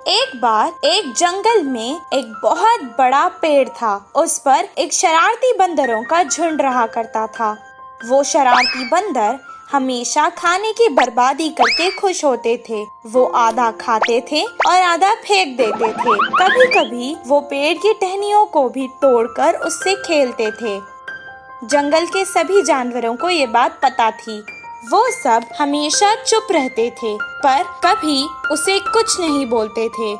एक बार एक जंगल में एक बहुत बड़ा पेड़ था। उस पर एक शरारती बंदरों का झुंड रहा करता था। वो शरारती बंदर हमेशा खाने की बर्बादी करके खुश होते थे। वो आधा खाते थे और आधा फेंक देते थे। कभी कभी वो पेड़ की टहनियों को भी तोड़कर उससे खेलते थे। जंगल के सभी जानवरों को ये बात पता थी। वो सब हमेशा चुप रहते थे, पर कभी उसे कुछ नहीं बोलते थे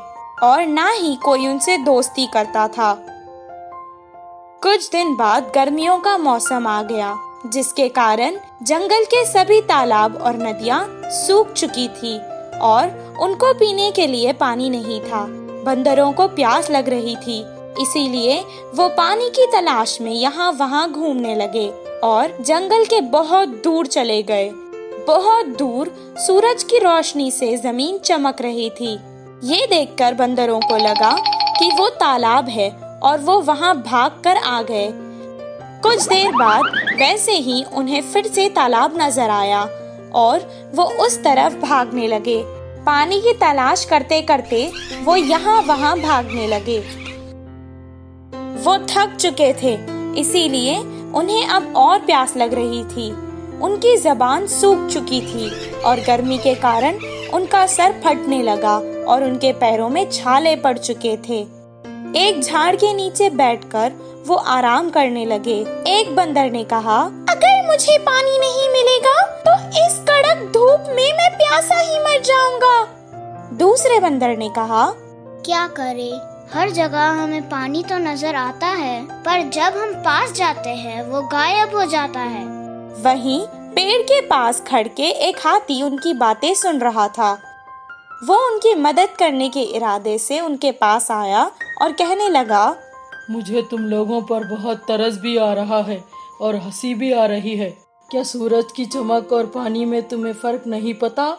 और ना ही कोई उनसे दोस्ती करता था। कुछ दिन बाद गर्मियों का मौसम आ गया, जिसके कारण जंगल के सभी तालाब और नदियाँ सूख चुकी थी और उनको पीने के लिए पानी नहीं था। बंदरों को प्यास लग रही थी, इसीलिए वो पानी की तलाश में यहाँ वहाँ घूमने लगे और जंगल के बहुत दूर चले गए। बहुत दूर सूरज की रोशनी से जमीन चमक रही थी। ये देखकर बंदरों को लगा कि वो तालाब है और वो वहाँ भागकर आ गए। कुछ देर बाद वैसे ही उन्हें फिर से तालाब नजर आया और वो उस तरफ भागने लगे। पानी की तलाश करते करते वो यहाँ वहाँ भागने लगे। वो थक चुके थे, इसीलिए उन्हें अब और प्यास लग रही थी। उनकी जबान सूख चुकी थी और गर्मी के कारण उनका सर फटने लगा और उनके पैरों में छाले पड़ चुके थे। एक झाड़ के नीचे बैठकर वो आराम करने लगे। एक बंदर ने कहा, अगर मुझे पानी नहीं मिलेगा तो इस कड़क धूप में मैं प्यासा ही मर जाऊंगा। दूसरे बंदर ने कहा, क्या करे, हर जगह हमें पानी तो नजर आता है, पर जब हम पास जाते हैं वो गायब हो जाता है। वहीं पेड़ के पास खड़ के एक हाथी उनकी बातें सुन रहा था। वो उनकी मदद करने के इरादे से उनके पास आया और कहने लगा, मुझे तुम लोगों पर बहुत तरस भी आ रहा है और हंसी भी आ रही है। क्या सूरज की चमक और पानी में तुम्हें फर्क नहीं पता?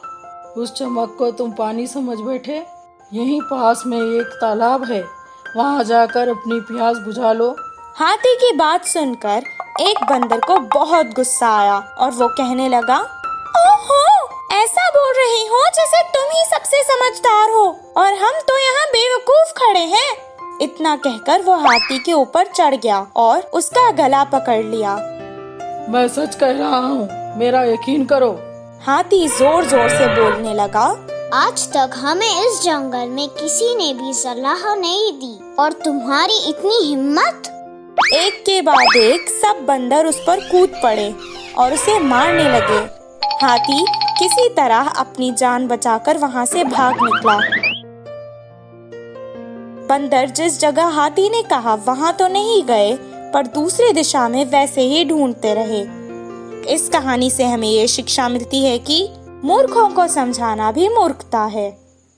उस चमक को तुम पानी समझ बैठे। यहीं पास में एक तालाब है, वहाँ जाकर अपनी प्यास बुझा लो। हाथी की बात सुनकर एक बंदर को बहुत गुस्सा आया और वो कहने लगा, ओहो, ऐसा बोल रही हो जैसे तुम ही सबसे समझदार हो और हम तो यहाँ बेवकूफ खड़े हैं। इतना कहकर वो हाथी के ऊपर चढ़ गया और उसका गला पकड़ लिया। मैं सच कह रहा हूँ, मेरा यकीन करो। हाथी जोर जोर से बोलने लगा, आज तक हमें इस जंगल में किसी ने भी सलाह नहीं दी और तुम्हारी इतनी हिम्मत। एक के बाद एक सब बंदर उस पर कूद पड़े और उसे मारने लगे। हाथी किसी तरह अपनी जान बचाकर वहाँ से भाग निकला। बंदर जिस जगह हाथी ने कहा वहाँ तो नहीं गए, पर दूसरी दिशा में वैसे ही ढूंढते रहे। इस कहानी से हमें ये शिक्षा मिलती है कि मूर्खों को समझाना भी मूर्खता है।